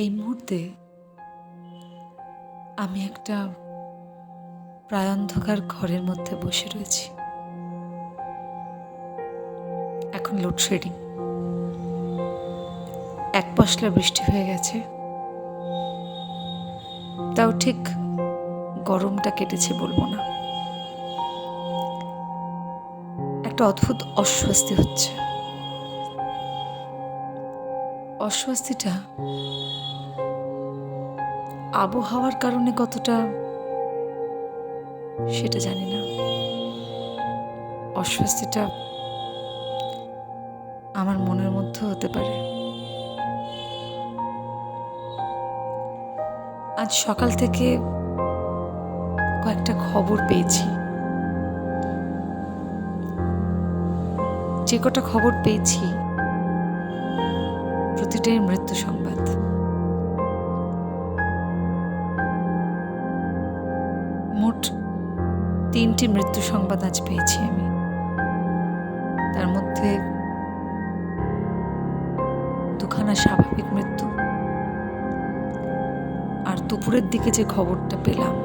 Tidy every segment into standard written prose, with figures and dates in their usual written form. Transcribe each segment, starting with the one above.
এই মুহূর্তে আমি একটা প্রায় অন্ধকার ঘরের মধ্যে বসে রয়েছি। এখন লোডশেডিং, এক পশলা বৃষ্টি হয়ে গেছে, তাও ঠিক গরমটা কেটেছে বলবো না। একটা অদ্ভুত অস্বস্তি হচ্ছে। অস্বস্তিটা আবহাওয়ার কারণে কতটা সেটা জানি না। অস্বস্তিটা আমার মনের মধ্যে হতে পারে। আজ সকাল থেকে কয়েকটা খবর পেয়েছি। যে কটা খবর পেয়েছি প্রতিটাই মৃত্যু সংবাদ। মোট 3টি মৃত্যু সংবাদ আজ পেয়েছি আমি। তার মধ্যে 2খানা স্বাভাবিক মৃত্যু, আর দুপুরের দিকে যে খবরটা পেলাম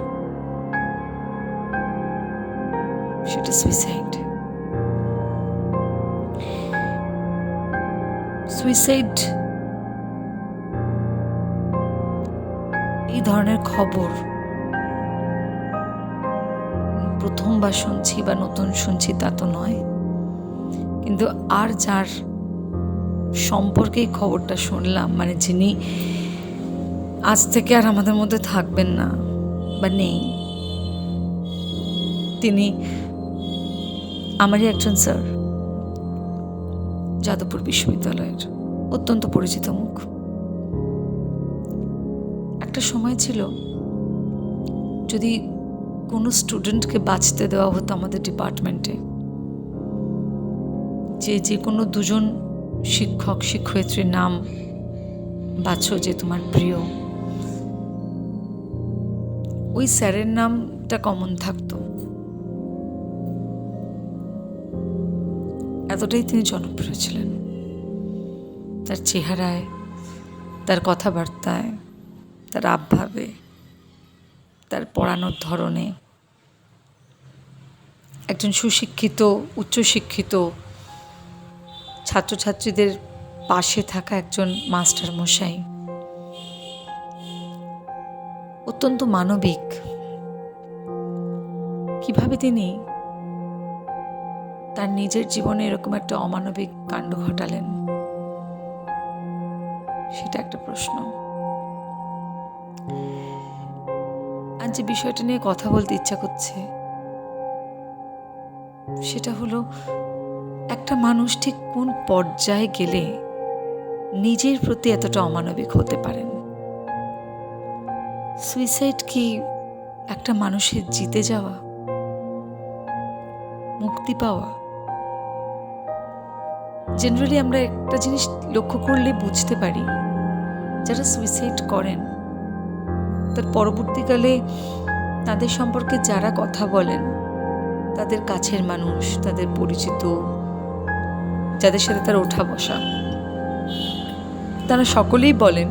সেটা সুইসাইড। এই ধরনের খবর প্রথমবার শুনছি বা নতুন শুনছি তা তো নয়, কিন্তু আর যার সম্পর্কে এই খবরটা শুনলাম, মানে যিনি আজ থেকে আর আমাদের মধ্যে থাকবেন না বা নেই, তিনি আমারই একজন স্যার, যাদবপুর বিশ্ববিদ্যালয়ের অত্যন্ত পরিচিত মুখ। একটা সময় ছিল যদি কোনো স্টুডেন্টকে বাঁচতে দেওয়া হতো আমাদের ডিপার্টমেন্টে, যে কোনো 2জন শিক্ষক শিক্ষয়িত্রীর নাম বাছো যে তোমার প্রিয়, ওই স্যারের নামটা কমন থাকতো। এতটাই তিনি জনপ্রিয় ছিলেন। তার চেহারায়, তার কথাবার্তায়, তার আবভাবে, তার পড়ানোর ধরনে একজন সুশিক্ষিত, উচ্চশিক্ষিত ছাত্রছাত্রীদের পাশে থাকা একজন মাস্টার মশাই, অত্যন্ত মানবিক। কিভাবে তিনি তার নিজের জীবনে এরকম একটা অমানবিক কাণ্ড ঘটালেন, সেটা একটা প্রশ্ন। আজ যে বিষয়টা নিয়ে কথা বলতে ইচ্ছা করছে সেটা হলো, একটা মানুষ ঠিক কোন পর্যায়ে গেলে নিজের প্রতি এতটা অমানবিক হতে পারেন। সুইসাইড কি একটা মানুষের জিতে যাওয়া, মুক্তি পাওয়া? জেনারেলি আমরা একটা জিনিস লক্ষ্য করলে বুঝতে পারি, যারা সুইসাইড করেন তার পরবর্তীকালে তাদের সম্পর্কে যারা কথা বলেন, তাদের কাছের মানুষ, তাদের পরিচিত, যাদের সাথে তার ওঠা বসা, তারা সকলেই বলেন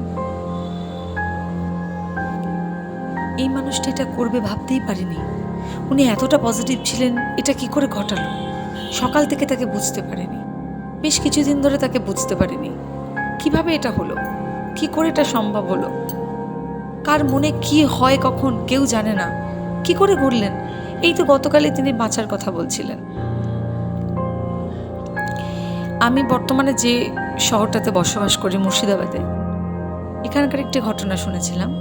এই মানুষটা এটা করবে ভাবতেই পারিনি, উনি এতটা পজিটিভ ছিলেন, এটা কি করে ঘটালো? সকাল থেকে তাকে বুঝতে পারিনি, বেশ কিছুদিন ধরে তাকে বুঝতে পারিনি, কিভাবে এটা হলো, কি করে এটা সম্ভব হলো, কার মনে কি হয় কখন কেউ জানে না, কি করে ঘুরলেন? এই তো গতকালে তিনি বাঁচার কথা বলছিলেন। আমি বর্তমানে যে শহরটাতে বসবাস করি, মুর্শিদাবাদে, এখানকার একটি ঘটনা শুনেছিলাম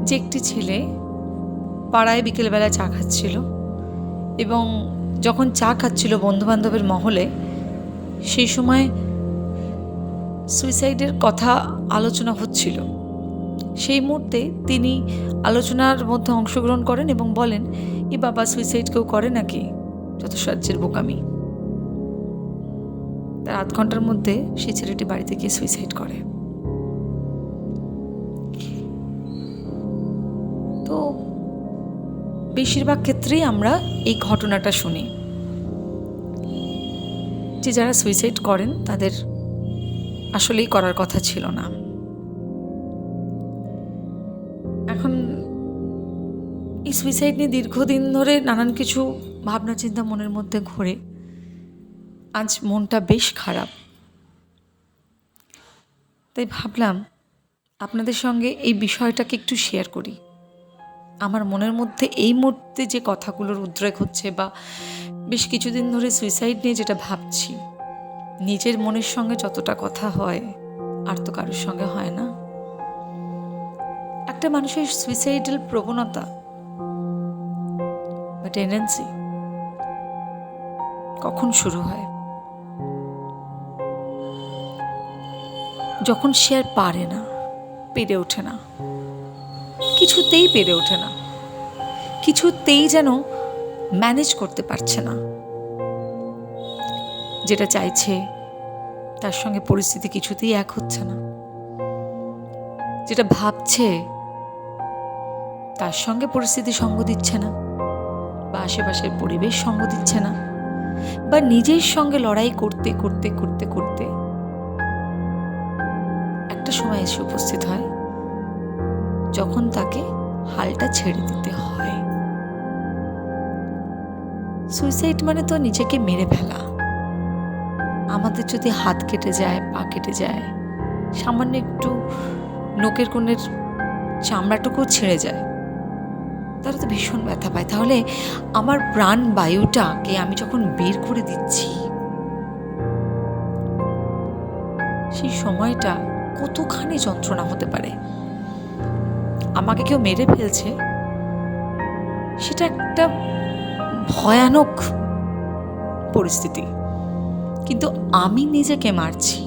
যে একটি ছেলে পাড়ায় বিকেলবেলা চা খাচ্ছিল, এবং যখন চা খাচ্ছিল বন্ধুবান্ধবের মহলে, সেই সময় সুইসাইডের কথা আলোচনা হচ্ছিল। সেই মুহূর্তে তিনি আলোচনার মধ্যে অংশগ্রহণ করেন এবং বলেন, এ বাবা, সুইসাইড কেউ করে নাকি? যত সহ্যের বোকামি। তার 8 ঘন্টার মধ্যে সেই ছেলেটি বাড়িতে গিয়ে সুইসাইড করে। তো বেশিরভাগ ক্ষেত্রেই আমরা এই ঘটনাটা শুনি যে যারা সুইসাইড করেন তাদের আসলেই করার কথা ছিল না। এই সুইসাইড নিয়ে দীর্ঘদিন ধরে নানান কিছু ভাবনা চিন্তা মনের মধ্যে ঘোরে। আজ মনটা বেশ খারাপ, তাই ভাবলাম আপনাদের সঙ্গে এই বিষয়টাকে একটু শেয়ার করি। আমার মনের মধ্যে এই মুহূর্তে যে কথাগুলোর উদ্রেক হচ্ছে, বা বেশ কিছুদিন ধরে সুইসাইড নিয়ে যেটা ভাবছি, নিজের মনের সঙ্গে যতটা কথা হয় আর তো কারোর সঙ্গে হয় না। একটা মানুষের সুইসাইডাল প্রবণতা বা টেন্ডেন্সি কখন শুরু হয়? যখন সে আর পারে না, পেরে ওঠে না, কিছুতেই পেরে ওঠে না, কিছুতেই যেন ম্যানেজ করতে পারছে না। যেটা চাইছে তার সঙ্গে পরিস্থিতি কিছুতেই এক হচ্ছে না। যেটা ভাবছে তার সঙ্গে পরিস্থিতি সঙ্গ দিচ্ছে না, বা আশেপাশের পরিবেশ সঙ্গ দিচ্ছে না, বা নিজের সঙ্গে লড়াই করতে করতে করতে করতে একটা সময় এসে উপস্থিত হয় যখন তাকে হালটা ছেড়ে দিতে হয়। সুইসাইড মানে তো নিজেকে মেরে ফেলা। আমাদের যদি হাত কেটে যায়, পা কেটে যায়, সামান্য একটু নোকের কোণের চামড়াটুকু ছেড়ে যায়, তারা তো ভীষণ ব্যথা পায়। তাহলে আমার প্রাণ বায়ুটাকে আমি যখন বের করে দিচ্ছি, সেই সময়টা কতখানি যন্ত্রণা হতে পারে। আমাকে কেউ মেরে ফেলছে, সেটা একটা ভয়ানক পরিস্থিতি, কিন্তু আমি নিজেকে মারছি,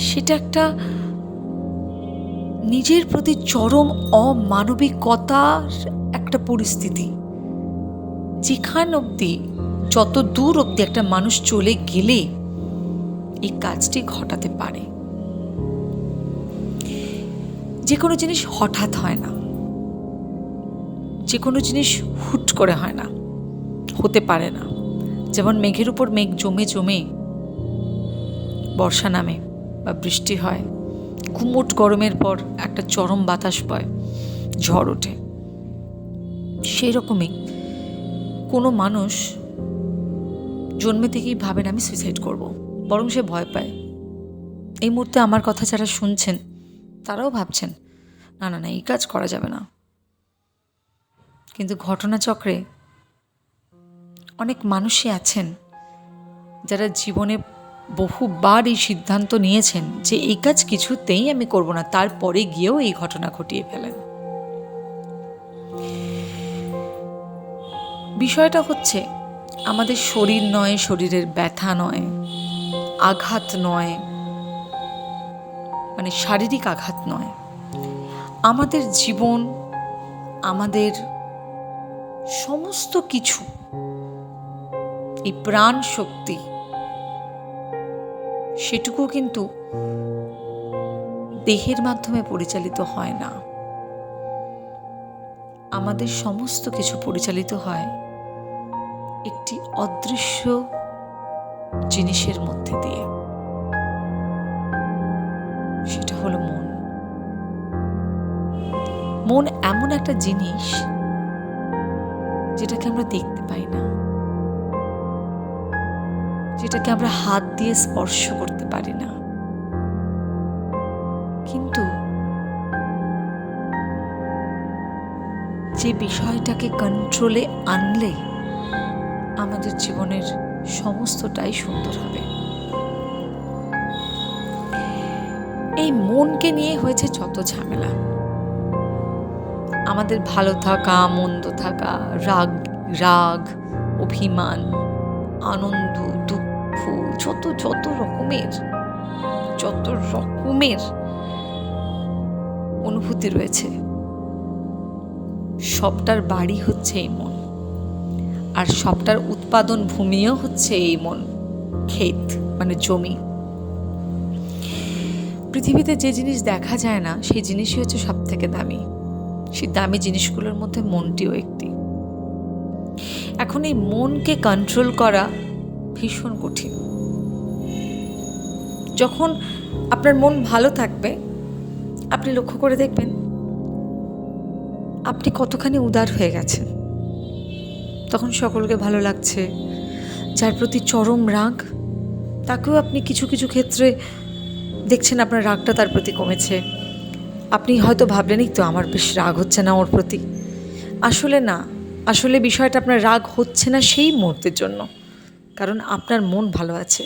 সেটা একটা নিজের প্রতি চরম অমানবিকতার একটা পরিস্থিতি, যেখান অবধি, যত দূর অবধি একটা মানুষ চলে গেলে এই কাজটি ঘটাতে পারে। যে কোনো জিনিস হঠাৎ হয় না, যে কোনো জিনিস হুট করে হয় না, হতে পারে না। যেমন মেঘের উপর মেঘ জমে জমে বর্ষা নামে বা বৃষ্টি হয়, গুমোট গরমের পর একটা চরম বাতাস বয়, ঝড় ওঠে, সেই রকমই কোনো মানুষ জন্মে থেকেই ভাবে না আমি সুইসাইড করব, বরং সে ভয় পায়। এই মুহূর্তে আমার কথা যারা শুনছেন তারাও ভাবছেন না না না, এই কাজ করা যাবে না। কিন্তু ঘটনাচক্রে অনেক মানুষই আছেন যারা জীবনে বহুবার এই সিদ্ধান্ত নিয়েছেন যে এই কাজ কিছুতেই আমি করব না, তারপরে গিয়েও এই ঘটনা ঘটিয়ে ফেলেন। বিষয়টা হচ্ছে আমাদের শরীর নয়, শরীরের ব্যথা নয়, আঘাত নয়, মানে শারীরিক আঘাত নয়, আমাদের জীবন, আমাদের সমস্ত কিছু, এই প্রাণ শক্তি, সেটুকু কিন্তু দেহের মাধ্যমে পরিচালিত হয় না। আমাদের সমস্ত কিছু পরিচালিত হয় একটি অদৃশ্য জিনিসের মধ্যে দিয়ে, সেটা হলো মন। মন এমন একটা জিনিস যেটাকে আমরা দেখতে পাই না, যেটাকে আমরা হাত দিয়ে স্পর্শ করতে পারি না, কিন্তু যে বিষয়টাকে কন্ট্রোলে আনলে আমাদের জীবনের সমস্তটাই সুন্দর হবে। এই মনকে নিয়ে হয়েছে যত ঝামেলা। আমাদের ভালো থাকা, মন্দ থাকা, রাগ রাগ অভিমান, আনন্দ, দুঃখ, যত রকমের অনুভূতি রয়েছে, সবটার বাড়ি হচ্ছে এই মন, আর সবটার উৎপাদন ভূমিও হচ্ছে এই মন, ক্ষেত মানে জমি। পৃথিবীতে যে জিনিস দেখা যায় না সেই জিনিসই হচ্ছে সব থেকে দামি। সেই দামি জিনিসগুলোর মধ্যে মনটিও একটি। এখন এই মনকে কন্ট্রোল করা ভীষণ কঠিন। যখন আপনার মন ভালো থাকবে, আপনি লক্ষ্য করে দেখবেন আপনি কতখানি উদার হয়ে গেছেন। তখন সকলকে ভালো লাগছে। যার প্রতি চরম রাগ, তাকেও আপনি কিছু কিছু ক্ষেত্রে দেখছেন আপনার রাগটা তার প্রতি কমেছে। আপনি হয়তো ভাবলেনই তো আমার বেশ রাগ হচ্ছে না ওর প্রতি। আসলে না, আসলে বিষয়টা আপনার রাগ হচ্ছে না সেই মুহূর্তের জন্য, কারণ আপনার মন ভালো আছে।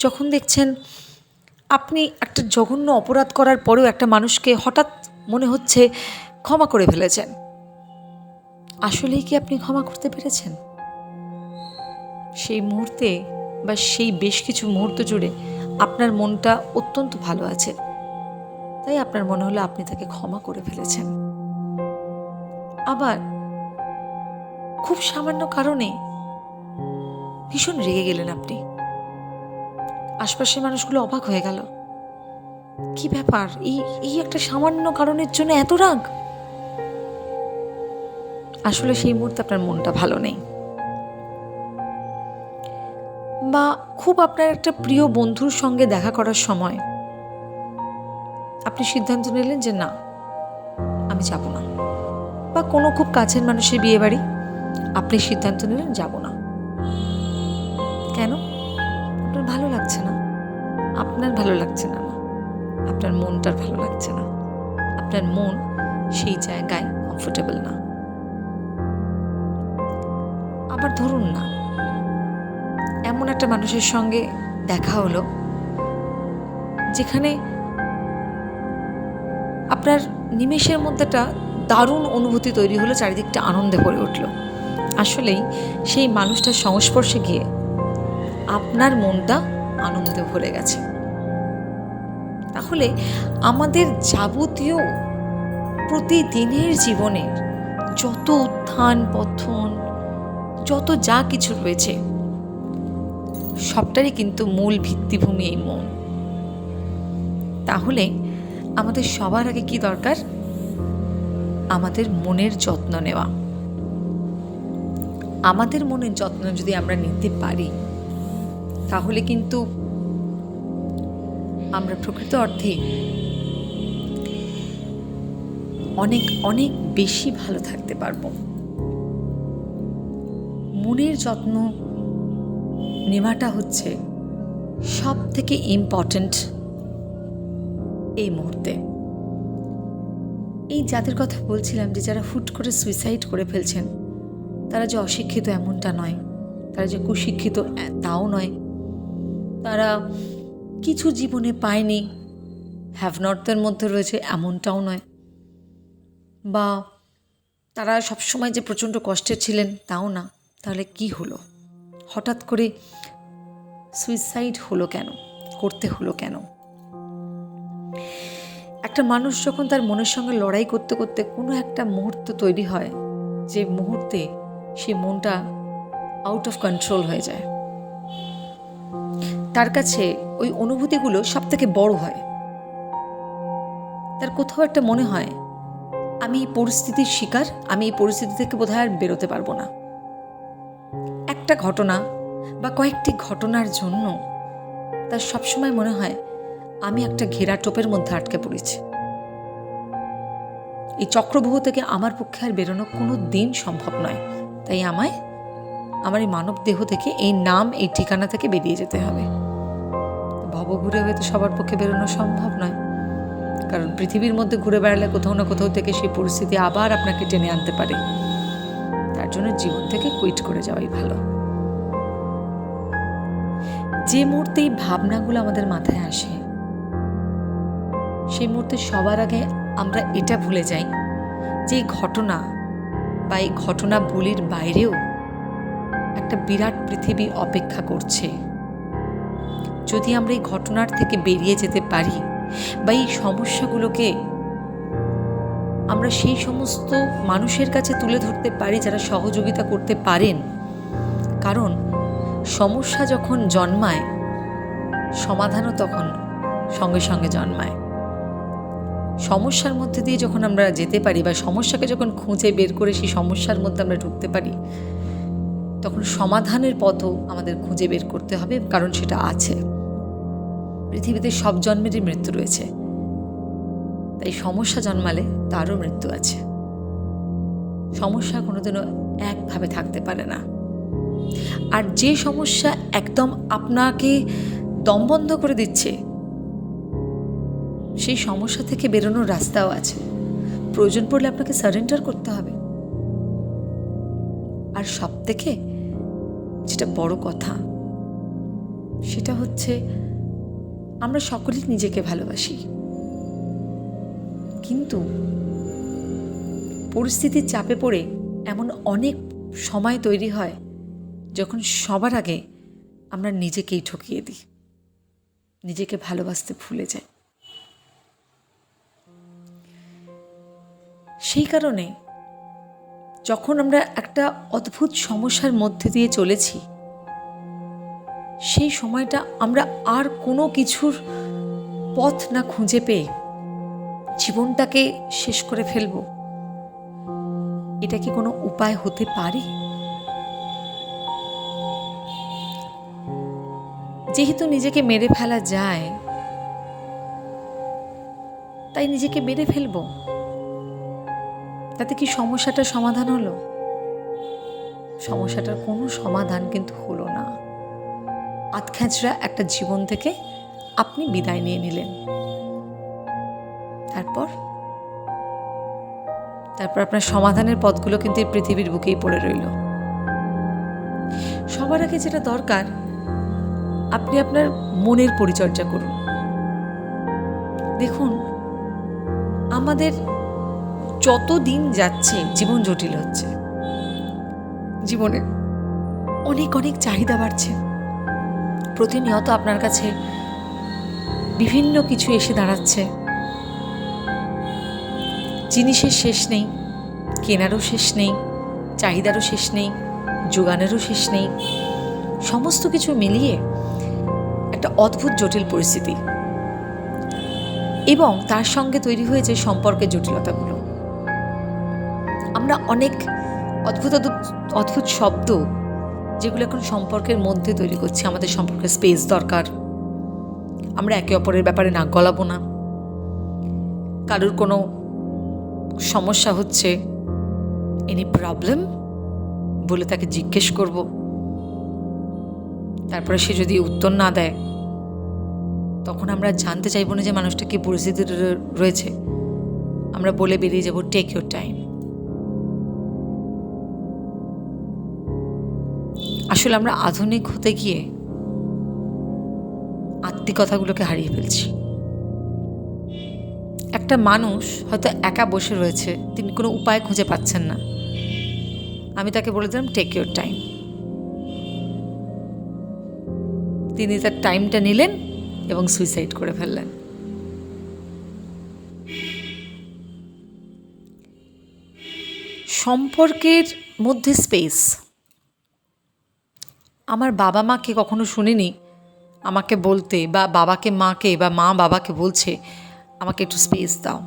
যখন দেখছেন আপনি একটা জঘন্য অপরাধ করার পরেও একটা মানুষকে হঠাৎ মনে হচ্ছে ক্ষমা করে ফেলেছেন, আসলেই কি আপনি ক্ষমা করতে পেরেছেন? সেই মুহূর্তে বা সেই বেশ কিছু মুহূর্ত জুড়ে আপনার মনটা অত্যন্ত ভালো আছে, তাই আপনার মনে হলো আপনি তাকে ক্ষমা করে ফেলেছেন। আবার খুব সামান্য কারণে ভীষণ রেগে গেলেন আপনি। আশপাশের মানুষগুলো অবাক হয়ে গেল, কি ব্যাপার, এই একটা সামান্য কারণের জন্য এত রাগ? আসলে সেই মুহূর্তে আপনার মনটা ভালো নেই। বা খুব আপনার একটা প্রিয় বন্ধুর সঙ্গে দেখা করার সময় আপনি সিদ্ধান্ত নিলেন যে না, আমি যাব না। বা কোনো খুব কাছের মানুষের বিয়ে বাড়ি, আপনি সিদ্ধান্ত নিলেন যাব না। কেন? আপনার ভালো লাগছে না। আপনার ভালো লাগছে না, আপনার মনটার ভালো লাগছে না। আপনার মন সেই জায়গায় কমফোর্টেবল না। আবার ধরুন না, এমন একটা মানুষের সঙ্গে দেখা হলো যেখানে আপনার নিমেষের মধ্যে একটা দারুণ অনুভূতি তৈরি হলো, চারিদিকটা আনন্দে ভরে উঠল। আসলেই সেই মানুষটার সংস্পর্শে গিয়ে আপনার মনটা আনন্দে ভরে গেছে। তাহলে আমাদের যাবতীয় প্রতিদিনের জীবনের যত উত্থান পতন, যত যা কিছু রয়েছে, সবটারই কিন্তু মূল ভিত্তিভূমি এই মন। তাহলে আমাদের সবার আগে কি দরকার? আমাদের মনের যত্ন নেওয়া। আমাদের মনের যত্ন যদি আমরা নিতে পারি, তাহলে কিন্তু আমরা প্রকৃত অর্থে অনেক অনেক বেশি ভালো থাকতে পারবো। মনের যত্ন নেওয়াটা হচ্ছে সব থেকে ইম্পর্ট্যান্ট এই মুহূর্তে। এই যাদের কথা বলছিলাম, যে যারা হুট করে সুইসাইড করে ফেলছেন, তারা যে অশিক্ষিত এমনটা নয়, তারা যে কুশিক্ষিত তাও নয়, তারা কিছু জীবনে পায়নি, হ্যাভ নটদের মধ্যে রয়েছে এমনটাও নয়, বা তারা সবসময় যে প্রচণ্ড কষ্টে ছিলেন তাও না। তাহলে কি হলো? হঠাৎ করে সুইসাইড হলো কেন? করতে হলো কেন? একটা মানুষ যখন তার মনের সঙ্গে লড়াই করতে করতে কোনো একটা মুহূর্ত তৈরি হয়, যে মুহূর্তে সে মনটা আউট অফ কন্ট্রোল হয়ে যায়, তার কাছে ওই অনুভূতিগুলো সব থেকে বড় হয়। তার কোথাও একটা মনে হয়, আমি এই পরিস্থিতির শিকার, আমি এই পরিস্থিতি থেকে বোধহয় আর বেরোতে পারবো না। একটা ঘটনা বা কয়েকটি ঘটনার জন্য তার সবসময় মনে হয় আমি একটা ঘেরা টোপের মধ্যে আটকে পড়েছি। এই চক্রব্যূহ থেকে আমার পক্ষে আর বেরোনো কোনো দিন সম্ভব নয়। তাই আমার এই মানব দেহ থেকে, এই নাম, এই ঠিকানা থেকে বেরিয়ে যেতে হবে। ভবঘুরে হয়তো সবার পক্ষে বেরোনো সম্ভব নয়, কারণ পৃথিবীর মধ্যে ঘুরে বেড়ালে কোথাও না কোথাও থেকে সেই পরিস্থিতি আবার আপনাকে টেনে আনতে পারে। তার জন্য জীবন থেকে কুইট করে যাওয়াই ভালো। যে মুহূর্তে এই ভাবনাগুলো আমাদের মাথায় আসে, সেই মুহূর্তে সবার আগে আমরা এটা ভুলে যাই যে এই ঘটনা বা এই ঘটনাবলীর বাইরেও একটা বিরাট পৃথিবী অপেক্ষা করছে। যদি আমরা এই ঘটনার থেকে বেরিয়ে যেতে পারি বা এই সমস্যাগুলোকে আমরা সেই সমস্ত মানুষের কাছে তুলে ধরতে পারি যারা সহযোগিতা করতে পারেন, কারণ সমস্যা যখন জন্মায়, সমাধানও তখন সঙ্গে সঙ্গে জন্মায়। সমস্যার মধ্যে দিয়ে যখন আমরা যেতে পারি বা সমস্যাকে যখন খুঁজে বের করে সেই সমস্যার মধ্যে আমরা ঢুকতে পারি, তখন সমাধানের পথও আমাদের খুঁজে বের করতে হবে, কারণ সেটা আছে। পৃথিবীতে সব জন্মেরই মৃত্যু রয়েছে, তাই সমস্যা জন্মালে তারও মৃত্যু আছে। সমস্যা কোনোদিনও একভাবে থাকতে পারে না। আর যে সমস্যা একদম আপনাকে দমবন্ধ করে দিচ্ছে, সেই সমস্যা থেকে বেরোনোর রাস্তাও আছে। প্রয়োজন পড়লে আপনাকে সারেন্ডার করতে হবে। আর সব থেকে যেটা বড় কথা, সেটা হচ্ছে আমরা সকলেই নিজেকে ভালোবাসি, কিন্তু পরিস্থিতির চাপে পড়ে এমন অনেক সময় তৈরি হয় যখন সবার আগে আমরা নিজেকেই ঠকিয়ে দিই, নিজেকে ভালোবাসতে ভুলে যাই। সেই কারণে যখন আমরা একটা অদ্ভুত সমস্যার মধ্যে দিয়ে চলেছি, সেই সময়টা আমরা আর কোনো কিছুর পথ না খুঁজে পেয়ে জীবনটাকে শেষ করে ফেলব, এটা কি কোনো উপায় হতে পারে? যেহেতু নিজেকে মেরে ফেলা যায়, তাই নিজেকে মেরে ফেলবো। তাতে কি সমস্যাটার সমাধান হলো? সমস্যাটার কোনো সমাধান কিন্তু হলো না। আধখ্যাঁচড়া একটা জীবন থেকে আপনি বিদায় নিয়ে নিলেন। তারপর আপনার সমাধানের পথগুলো কিন্তু এই পৃথিবীর বুকেই পড়ে রইল। সবার আগে যেটা দরকার, আপনি আপনার মনের পরিচর্যা করুন। দেখুন, আমাদের যত দিন যাচ্ছে জীবন জটিল হচ্ছে, জীবনে অনেক অনেক চাহিদা বাড়ছে। প্রতিনিয়ত আপনার কাছে বিভিন্ন কিছু এসে দাঁড়াচ্ছে। জিনিসের শেষ নেই, কেনারও শেষ নেই, চাহিদারও শেষ নেই, যোগানেরও শেষ নেই। সমস্ত কিছু মিলিয়ে একটা অদ্ভুত জটিল পরিস্থিতি, এবং তার সঙ্গে তৈরি হয়েছে সম্পর্কের জটিলতাগুলো। আমরা অনেক অদ্ভুত অদ্ভুত শব্দ, যেগুলো এখন সম্পর্কের মধ্যে তৈরি করছি। আমাদের সম্পর্কের স্পেস দরকার, আমরা একে অপরের ব্যাপারে নাক গলাবো না। কারোর কোনো সমস্যা হচ্ছে, এনি প্রবলেম বলে তাকে জিজ্ঞেস করব। তারপরে সে যদি উত্তর না দেয়, তখন আমরা জানতে চাইব না যে মানুষটা কি পরিস্থিতিতে রয়েছে। আমরা বলে বেরিয়ে যাব, টেক ইউর টাইম। আসলে আমরা আধুনিক হতে গিয়ে আত্মিকতাগুলোকে হারিয়ে ফেলছি। একটা মানুষ হয়তো একা বসে রয়েছে, তিনি কোনো উপায় খুঁজে পাচ্ছেন না। আমি তাকে বলে দিলাম, টেক ইউর টাইম। তিনি তার টাইমটা নিলেন এবং সুইসাইড করে ফেললেন। সম্পর্কের মধ্যে স্পেস। আমার বাবা মাকে কখনো শুনিনি আমাকে বলতে, বা বাবাকে মাকে, বা মা বাবাকে বলছে আমাকে একটু স্পেস দাও।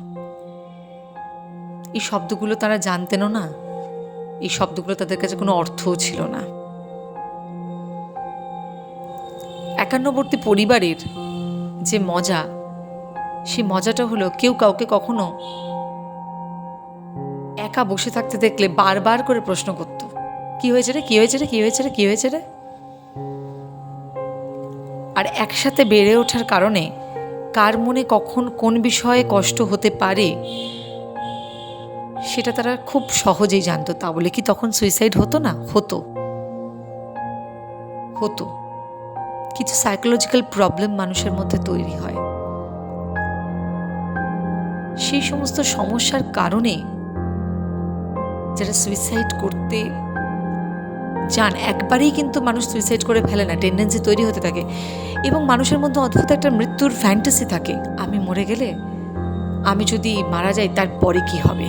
এই শব্দগুলো তারা জানতেনও না, এই শব্দগুলো তাদের কাছে কোনো অর্থও ছিল না। একান্নবর্তী পরিবারের যে মজা, সেই মজাটা হলো কেউ কাউকে কখনো একা বসে থাকতে দেখলে বারবার করে প্রশ্ন করত, কি হয়েছে রে, কি হয়েছে রে, কি হয়েছে রে, কি হয়েছে রে। আর একসাথে বেড়ে ওঠার কারণে কার মনে কখন কোন বিষয়ে কষ্ট হতে পারে সেটা তারা খুব সহজেই জানতো। তা বলে কি তখন সুইসাইড হতো না? হতো। কিছু সাইকোলজিক্যাল প্রবলেম মানুষের মধ্যে তৈরি হয়। সেই সমস্ত সমস্যার কারণে যারা সুইসাইড করতে যান, একবারেই কিন্তু মানুষ সুইসাইড করে ফেলে না, টেন্ডেন্সি তৈরি হতে থাকে। এবং মানুষের মধ্যে অদ্ভুত একটা মৃত্যুর ফ্যান্টাসি থাকে। আমি মরে গেলে, আমি যদি মারা যাই, তারপরে কি হবে?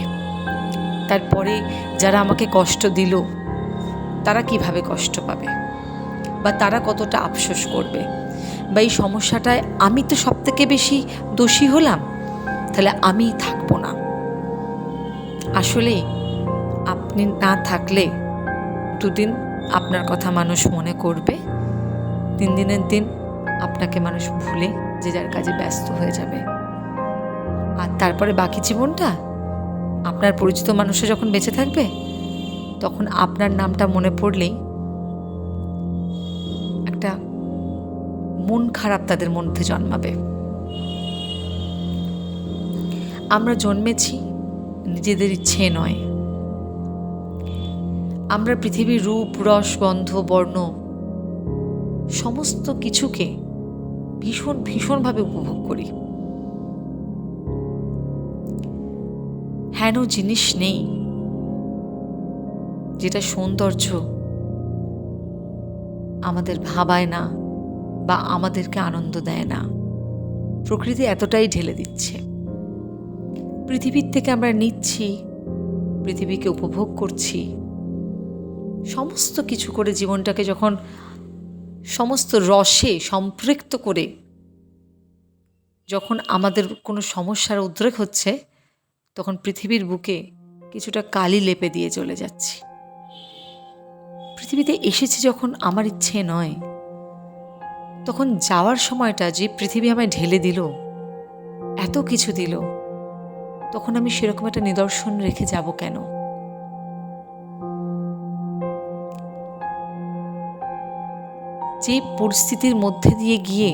তারপরে যারা আমাকে কষ্ট দিল তারা কিভাবে কষ্ট পাবে, বা তারা কতটা আফসোস করবে, বা এই সমস্যাটায় আমি তো সব থেকে বেশি দোষী হলাম, তাহলে আমি থাকবো না। আসলে আপনি না থাকলে দুদিন আপনার কথা মানুষ মনে করবে, 3 দিনের দিন আপনাকে মানুষ ভুলে যে যার কাজে ব্যস্ত হয়ে যাবে। আর তারপরে বাকি জীবনটা আপনার পরিচিত মানুষে যখন বেঁচে থাকবে, তখন আপনার নামটা মনে পড়লেই একটা মন খারাপ তাদের মধ্যে জন্মাবে। আমরা জন্মেছি নিজেদের ইচ্ছে নয়। আমরা পৃথিবীর রূপ, রস, গন্ধ, বর্ণ সমস্ত কিছুকে ভীষণভাবে উপভোগ করি। হেন জিনিস নেই যেটা সৌন্দর্য আমাদের ভাবায় না বা আমাদেরকে আনন্দ দেয় না। প্রকৃতি এতটাই ঢেলে দিচ্ছে। পৃথিবীর থেকে আমরা নিচ্ছি, পৃথিবীকে উপভোগ করছি, সমস্ত কিছু করে জীবনটাকে যখন সমস্ত রসে সম্পৃক্ত করে যখন আমাদের কোনো সমস্যার উদ্রেক হচ্ছে, তখন পৃথিবীর বুকে কিছুটা কালি লেপে দিয়ে চলে যাচ্ছি। পৃথিবীতে এসেছি যখন আমার ইচ্ছে নয়, তখন যাওয়ার সময়টা যে পৃথিবী আমায় ঢেলে দিল, এত কিছু দিল, তখন আমি সেরকম একটা নিদর্শন রেখে যাব কেন? যে পরিস্থিতির মধ্যে দিয়ে গিয়ে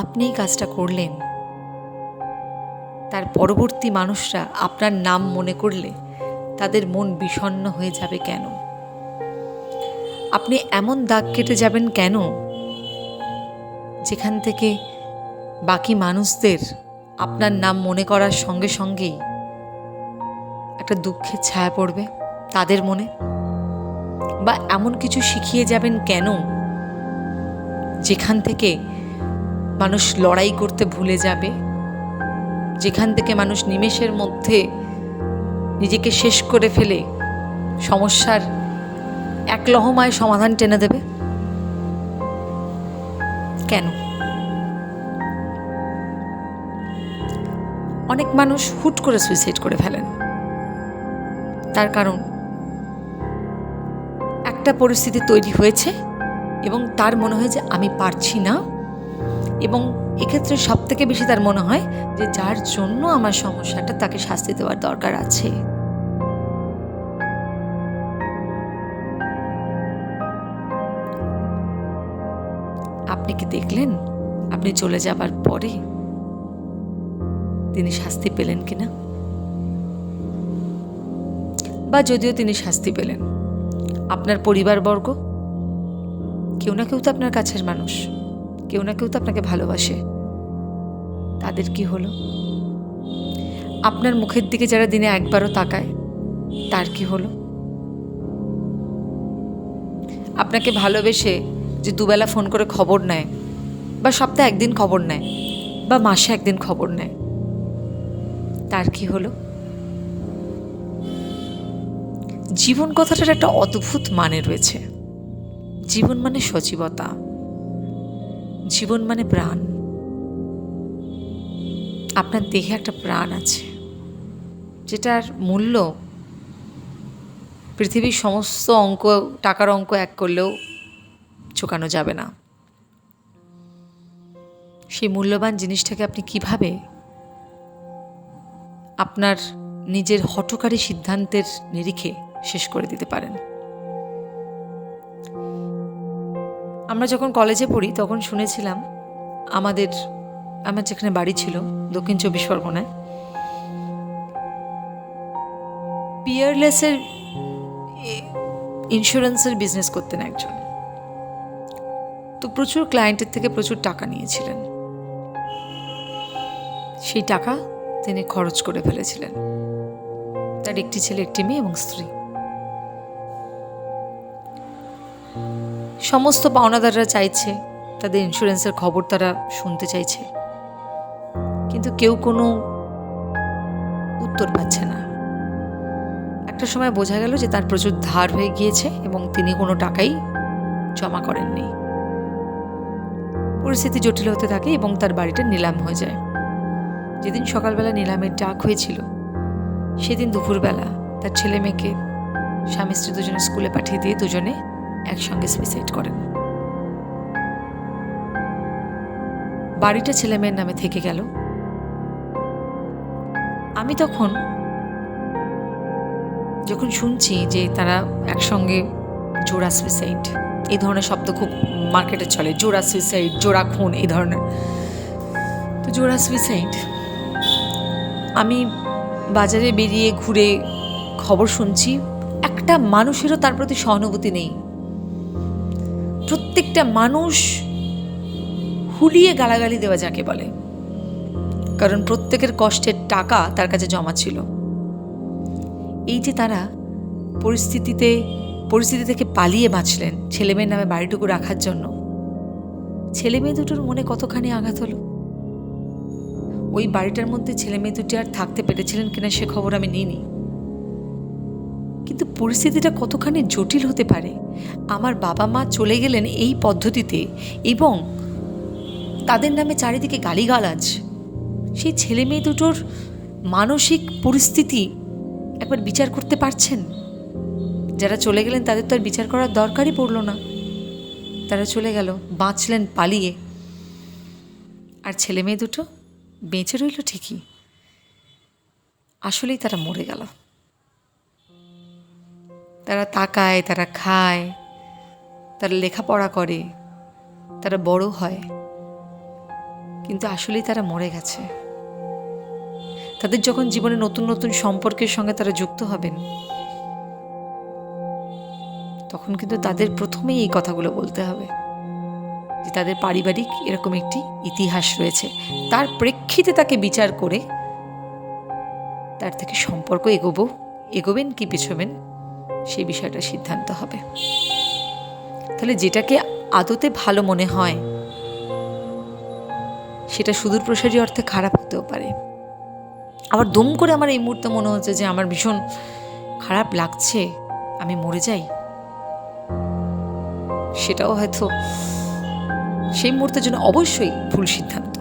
আপনি এই কাজটা করলেন, তার পরবর্তী মানুষরা আপনার নাম মনে করলে তাদের মন বিষণ্ণ হয়ে যাবে কেন? আপনি এমন দাগ কেটে যাবেন কেন যেখান থেকে বাকি মানুষদের আপনার নাম মনে করার সঙ্গে সঙ্গেই একটা দুঃখের ছায়া পড়বে তাদের মনে? বা এমন কিছু শিখিয়ে যাবেন কেন যেখান থেকে মানুষ লড়াই করতে ভুলে যাবে, যেখান থেকে মানুষ নিমেষের মধ্যে নিজেকে শেষ করে ফেলে সমস্যার এক লহমায় সমাধান টেনে দেবে? কেন? অনেক মানুষ হুট করে সুইসাইড করে ফেলেন। তার কারণ একটা পরিস্থিতি তৈরি হয়েছে এবং তার মনে হয় যে আমি পারছি না, এবং এক্ষেত্রে সব থেকে বেশি তার মনে হয় যে যার জন্য আমার সমস্যাটা তাকে শাস্তি দেওয়ার দরকার আছে। আপনি কি দেখলেন আপনি চলে যাবার পরে তিনি শাস্তি পেলেন কিনা? বা যদিও তিনি শাস্তি পেলেন, আপনার পরিবারবর্গ, কেউ না কেউ তো আপনার কাছের মানুষ, কেউ না কেউ তো আপনাকে ভালোবাসে, তাদের কি হলো? আপনার মুখের দিকে যারা দিনে একবারও তাকায়, তার কি হলো? আপনাকে ভালোবেসে যে দুবেলা ফোন করে খবর নেয়, বা সপ্তাহে একদিন খবর নেয়, বা মাসে একদিন খবর নেয়, তার কি হলো? জীবন কথাটার একটা অদ্ভুত মানে রয়েছে। জীবন মানে সজীবতা, জীবন মানে প্রাণ। আপনার দেহে একটা প্রাণ আছে, যেটার মূল্য পৃথিবীর সমস্ত অঙ্ক, টাকার অঙ্ক এক করলেও চোকানো যাবে না। সেই মূল্যবান জিনিসটাকে আপনি কিভাবে আপনার নিজের হঠকারী সিদ্ধান্তের নিরিখে শেষ করে দিতে পারেন? আমরা যখন কলেজে পড়ি তখন শুনেছিলাম, আমার যেখানে বাড়ি ছিল দক্ষিণ 24 পরগনায়, পিয়ারলেসের ইন্স্যুরেন্সের বিজনেস করতেন একজন। তো প্রচুর ক্লায়েন্টের থেকে প্রচুর টাকা নিয়েছিলেন। সেই টাকা তিনি খরচ করে ফেলেছিলেন। তার একটি ছেলে, একটি মেয়ে এবং স্ত্রী। সমস্ত পাওনাদাররা চাইছে তাদের ইন্স্যুরেন্সের খবর তারা শুনতে চাইছে, কিন্তু কেউ কোনো উত্তর পাচ্ছে না। একটা সময় বোঝা গেল যে তার প্রচুর ধার হয়ে গিয়েছে এবং তিনি কোনো টাকাই জমা করেননি। পরিস্থিতি জটিল হতে থাকে এবং তার বাড়িটা নিলাম হয়ে যায়। যেদিন সকালবেলা নিলামের ডাক হয়েছিল, সেদিন দুপুরবেলা তার ছেলে মেয়েকে স্বামী স্ত্রী দুজনে স্কুলে পাঠিয়ে দিয়ে দুজনে একসঙ্গে সুইসাইড করেন। বাড়িটা ছেলে মেয়ের নামে থেকে গেল, আমি তখন যখন শুনছি যে তারা একসঙ্গে জোড়া সুইসাইড, এই ধরনের শব্দ খুব মার্কেটে চলে, জোড়া সুইসাইড, জোড়া খুন, এই ধরনের। তো জোড়া সুইসাইড, আমি বাজারে বেরিয়ে ঘুরে খবর শুনছি, একটা মানুষেরও তার প্রতি সহানুভূতি নেই। প্রত্যেকটা মানুষ হুলিয়ে গালাগালি দেওয়া যাকে বলে, কারণ প্রত্যেকের কষ্টের টাকা তার কাছে জমা ছিল। এই যে তারা পরিস্থিতি থেকে পালিয়ে বাঁচলেন ছেলেমেয়ের নামে বাড়িটুকু রাখার জন্য, ছেলে মেয়ে দুটোর মনে কতখানি আঘাত হলো। ওই বাড়িটার মধ্যে ছেলে মেয়ে দুটি আর থাকতে পেরেছিলেন কিনা সে খবর আমি নিইনি, কিন্তু পরিস্থিতিটা কতখানি জটিল হতে পারে। আমার বাবা মা চলে গেলেন এই পদ্ধতিতে, এবং তাদের নামে চারিদিকে গালিগালাজ। সেই ছেলে মেয়ে দুটোর মানসিক পরিস্থিতি একবার বিচার করতে পারছেন? যারা চলে গেলেন তাদের তো আর বিচার করার দরকারই পড়ল না, তারা চলে গেল, বাঁচলেন পালিয়ে। আর ছেলে মেয়ে দুটো বেঁচে রইল ঠিকই, আসলেই তারা মরে গেল। তারা তাকায়, তারা খায়, তারা লেখাপড়া করে, তারা বড় হয়, কিন্তু আসলেই তারা মরে গেছে। তাদের যখন জীবনে নতুন নতুন সম্পর্কের সঙ্গে তারা যুক্ত হবেন, তখন কিন্তু তাদের প্রথমেই এই কথাগুলো বলতে হবে যে তাদের পারিবারিক এরকম একটি ইতিহাস রয়েছে। তার প্রেক্ষিতে তাকে বিচার করে তার থেকে সম্পর্ক এগোবেন কি পিছবেন, সেই বিষয়টা সিদ্ধান্ত হবে। তাহলে যেটাকে আদতে ভালো মনে হয় সেটা সুদূরপ্রসারী অর্থে খারাপ হতেও পারে। আবার দম করে আমার এই মুহূর্তে মনে হচ্ছে যে আমার ভীষণ খারাপ লাগছে, আমি মরে যাই, সেটাও হয়তো সেই মুহূর্তের জন্য অবশ্যই ভুল সিদ্ধান্ত,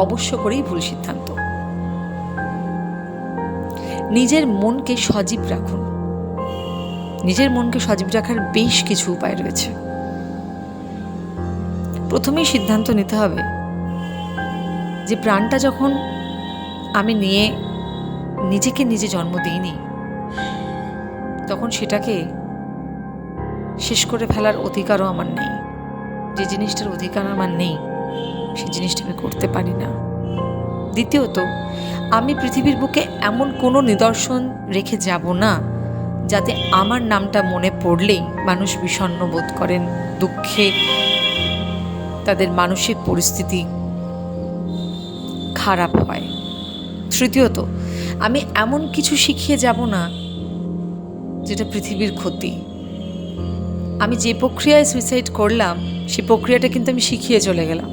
অবশ্য করেই ভুল সিদ্ধান্ত। নিজের মনকে সজীব রাখুন। নিজের মনকে সজীব রাখার বেশ কিছু উপায় রয়েছে। প্রথমেই সিদ্ধান্ত নিতে হবে যে প্রাণটা যখন আমি নিয়ে নিজেকে নিজে জন্ম দিইনি, তখন সেটাকে শেষ করে ফেলার অধিকারও আমার নেই। যে জিনিসটার অধিকার আমার নেই সেই জিনিসটা আমি করতে পারি না। দ্বিতীয়ত, আমি পৃথিবীর বুকে এমন কোনো নিদর্শন রেখে যাব না যাতে আমার নামটা মনে পড়লেই মানুষ বিষণ্ণ বোধ করেন, দুঃখে তাদের মানসিক পরিস্থিতি খারাপ হয়। তৃতীয়ত, আমি এমন কিছু শিখিয়ে যাব না যেটা পৃথিবীর ক্ষতি। আমি যে প্রক্রিয়ায় সুইসাইড করলাম সেই প্রক্রিয়াটা কিন্তু আমি শিখিয়ে চলে গেলাম।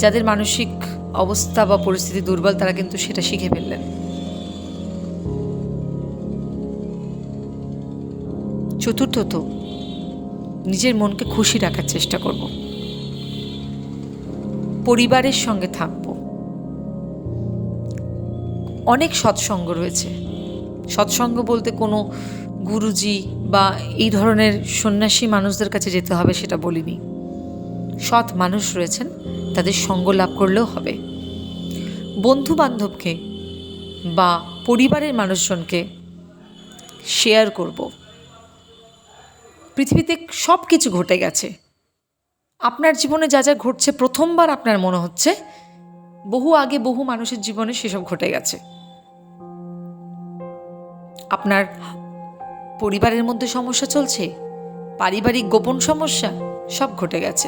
যাদের মানসিক অবস্থা বা পরিস্থিতি দুর্বল তারা কিন্তু সেটা শিখে ফেললেন। চতুর্থত, নিজের মনকে খুশি রাখার চেষ্টা করব, পরিবারের সঙ্গে থাকব। অনেক সৎসঙ্গ রয়েছে। সৎসঙ্গ বলতে কোনো গুরুজি বা এই ধরনের সন্ন্যাসী মানুষদের কাছে যেতে হবে সেটা বলিনি। সৎ মানুষ রয়েছেন, তাদের সঙ্গ লাভ করলেও হবে। বন্ধু বান্ধবকে বা পরিবারের মানুষজনকে শেয়ার করব। পৃথিবীতে সব কিছু ঘটে গেছে, আপনার জীবনে যা যা ঘটছে প্রথমবার আপনার মনে হচ্ছে বহু আগে বহু মানুষের জীবনে সেসব ঘটে গেছে। আপনার পরিবারের মধ্যে সমস্যা চলছে, পারিবারিক গোপন সমস্যা, সব ঘটে গেছে।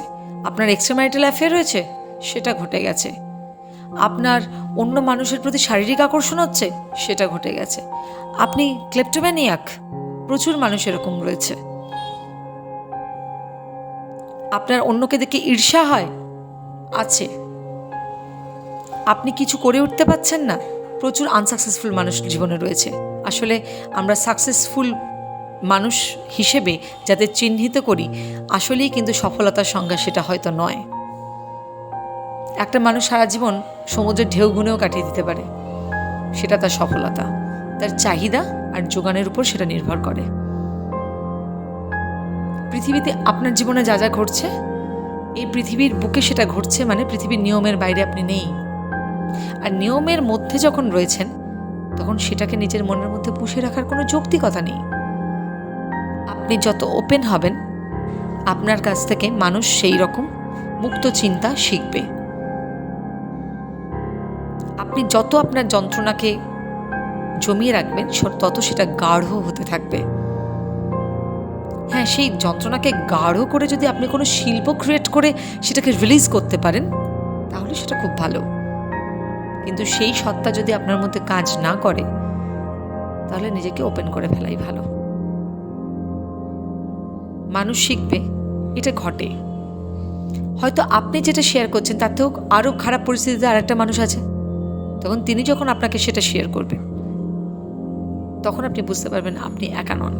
আপনার এক্সট্রাম্যারিটাল অ্যাফেয়ার রয়েছে, সেটা ঘটে গেছে। আপনার অন্য মানুষের প্রতি শারীরিক আকর্ষণ হচ্ছে, সেটা ঘটে গেছে। আপনি ক্লেপ্টোম্যানিয়াক, প্রচুর মানুষ এরকম রয়েছে। আপনার অন্যকে দেখে ঈর্ষা হয়, আছে। আপনি কিছু করে উঠতে পারছেন না, প্রচুর আনসাকসেসফুল মানুষ জীবনে রয়েছে। আসলে আমরা সাকসেসফুল মানুষ হিসেবে যাদের চিহ্নিত করি, আসলেই কিন্তু সফলতার সংজ্ঞা সেটা হয়তো নয়। একটা মানুষ সারা জীবন সমুদ্রের ঢেউ গুনেও কাটিয়ে দিতে পারে, সেটা তার সফলতা। তার চাহিদা আর যোগানের উপর সেটা নির্ভর করে। পৃথিবীতে আপনার জীবনে যা যা ঘটছে, এই পৃথিবীর বুকে সেটা ঘটছে, মানে পৃথিবীর নিয়মের বাইরে আপনি নেই। আর নিয়মের মধ্যে যখন রয়েছেন তখন সেটাকে নিজের মনের মধ্যে পুষে রাখার কোনো যৌক্তিকতা নেই। আপনি যত ওপেন হবেন আপনার কাছ থেকে মানুষ সেই রকম মুক্ত চিন্তা শিখবে। আপনি যত আপনার যন্ত্রণাকে জমিয়ে রাখবেন তত সেটা গাঢ় হতে থাকবে। হ্যাঁ, সেই যন্ত্রণাকে গাঢ় করে যদি আপনি কোনো শিল্প ক্রিয়েট করে সেটাকে রিলিজ করতে পারেন তাহলে সেটা খুব ভালো। কিন্তু সেই সত্তা যদি আপনার মধ্যে কাজ না করে তাহলে নিজেকে ওপেন করে ফেলাই ভালো। মানুষ শিখবে, এটা ঘটে। হয়তো আপনি যেটা শেয়ার করছেন তার থেকেও আরও খারাপ পরিস্থিতিতে আরেকটা মানুষ আছে, তখন তিনি যখন আপনাকে সেটা শেয়ার করবেন তখন আপনি বুঝতে পারবেন আপনি একা নন।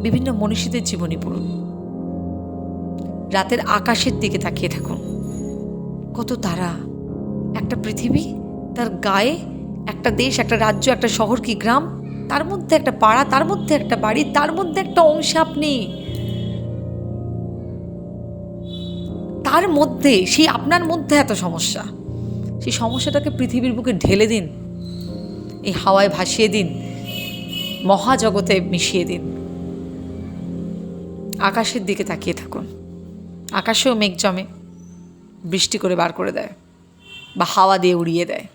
বিভিন্ন মনীষীদের জীবনী পড়ুন, রাতের আকাশের দিকে তাকিয়ে থাকুন, কত তারা, একটা পৃথিবী, তার গায়ে একটা দেশ, একটা রাজ্য, একটা শহর কি গ্রাম, তার মধ্যে একটা পাড়া, তার মধ্যে একটা বাড়ি, তার মধ্যে একটা অংশে আপনি, তার মধ্যে সেই আপনার মধ্যে এত সমস্যা, সেই সমস্যাটাকে পৃথিবীর বুকে ঢেলে দিন, এই হাওয়ায় ভাসিয়ে দিন, মহাজগতে মিশিয়ে দিন। আকাশের দিকে তাকিয়ে থাকুন, আকাশেও মেঘ জমে, বৃষ্টি করে বার করে দেয় বা হাওয়া দিয়ে উড়িয়ে দেয়।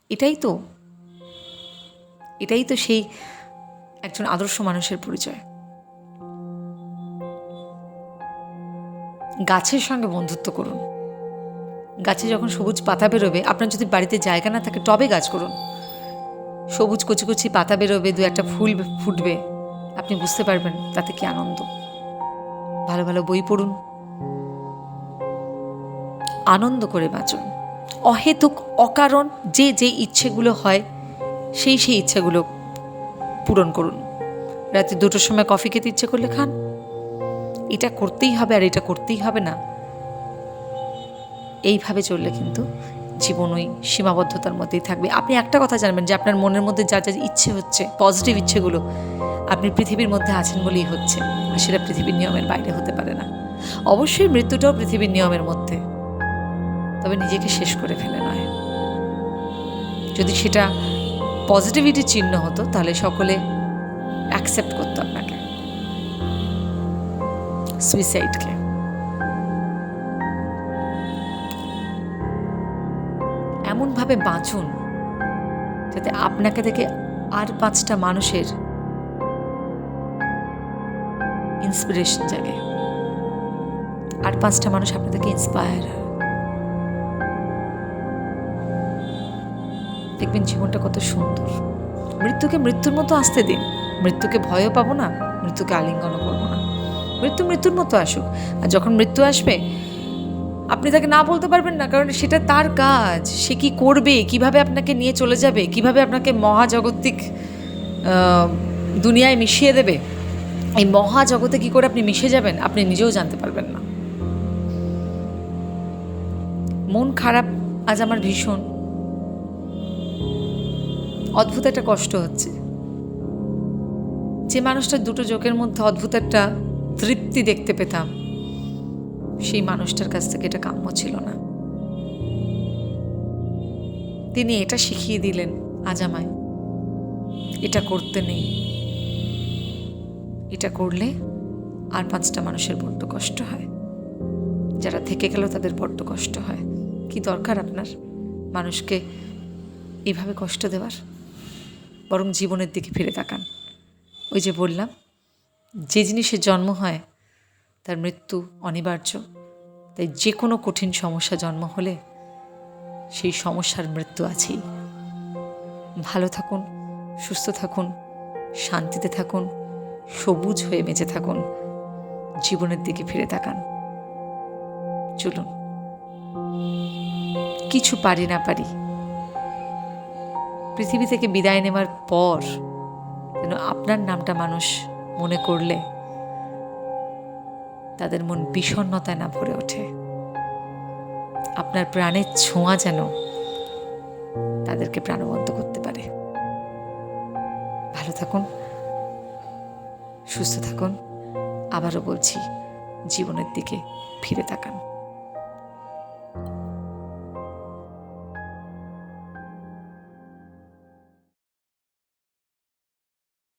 এটাই তো সেই একজন আদর্শ মানুষের পরিচয়। গাছের সঙ্গে বন্ধুত্ব করুন। গাছে যখন সবুজ পাতা বেরোবে, আপনার যদি বাড়িতে জায়গা না থাকে টবে গাছ করুন, সবুজ কচি কচি পাতা বেরোবে, দু একটা ফুল ফুটবে, আপনি বুঝতে পারবেন তাতে কি আনন্দ। ভালো ভালো বই পড়ুন, আনন্দ করে বাঁচুন। অহেতুক অকারণ যে ইচ্ছেগুলো হয় সেই ইচ্ছেগুলো পূরণ করুন। রাতে 2টোর সময় কফি খেতে ইচ্ছে করলে খান, এটা করতেই হবে আর এটা করতেই হবে না, এইভাবে চললে কিন্তু জীবন ওই সীমাবদ্ধতার মধ্যেই থাকবে। আপনি একটা কথা জানবেন যে আপনার মনের মধ্যে যা যা ইচ্ছে হচ্ছে, পজিটিভ ইচ্ছেগুলো আপনি পৃথিবীর মধ্যে আছেন বলেই হচ্ছে, আর সেটা পৃথিবীর নিয়মের বাইরে হতে পারে না। অবশ্যই মৃত্যুটাও পৃথিবীর নিয়মের মধ্যে, তবে নিজেকে শেষ করে ফেলে নয়। যদি সেটা পজিটিভিটির চিহ্ন হতো তাহলে সকলে অ্যাকসেপ্ট করতো আপনাকে, সুইসাইডকে। এমনভাবে বাঁচুন যাতে আপনাকে দেখে আর 5টা মানুষের ইন্সপিরেশন জাগে, আর 5টা মানুষ আপনাদেরকে ইন্সপায়ার হয়। দেখবেন জীবনটা কত সুন্দর। মৃত্যুকে মৃত্যুর মতো আসতে দিন, মৃত্যুকে ভয়ও পাবো না, মৃত্যুকে আলিঙ্গনও করবো না। মৃত্যু মৃত্যুর মতো আসুক, আর যখন মৃত্যু আসবে আপনি তাকে না বলতে পারবেন না, কারণ সেটা তার কাজ। সে কি করবে, কিভাবে আপনাকে নিয়ে চলে যাবে, কিভাবে আপনাকে মহাজাগতিক দুনিয়ায় মিশিয়ে দেবে, এই মহাজগতে কি করে আপনি মিশে যাবেন আপনি নিজেও জানতে পারবেন না। মন খারাপ আজ আমার ভীষণ, অদ্ভুত একটা কষ্ট হচ্ছে। যে মানুষটা 2টো চোখের মধ্যে অদ্ভুত একটা তৃপ্তি দেখতে পেতাম, সেই মানুষটার কাছ থেকে এটা কাম্য ছিল না। তিনি এটা শিখিয়ে দিলেন আজ আমায়, এটা করতে নেই, এটা করলে আর 5টা মানুষের বড্ড কষ্ট হয়, যারা থেকে গেল তাদের বড্ড কষ্ট হয়। কি দরকার আপনার মানুষকে এভাবে কষ্ট দেওয়ার? বরং জীবনের দিকে ফিরে তাকান। ওই যে বললাম, যে জিনিসের জন্ম হয় তার মৃত্যু অনিবার্য। তাই যে কোনো কঠিন সমস্যা জন্ম হলে সেই সমস্যার মৃত্যু আছেই। ভালো থাকুন, সুস্থ থাকুন, শান্তিতে থাকুন, সবুজ হয়ে বেঁচে থাকুন, জীবনের দিকে ফিরে তাকান। চলুন, কিছু পারি না পারি, পৃথিবী থেকে বিদায় নেওয়ার পর যেন আপনার নামটা মানুষ মনে করলে তাদের মন বিষণ্ণতায় না ভরে ওঠে, আপনার প্রাণের ছোঁয়া যেন তাদেরকে প্রাণবন্ত করতে পারে। ভালো থাকুন, সুস্থ থাকুন। আবারও বলছি, জীবনের দিকে ফিরে তাকান।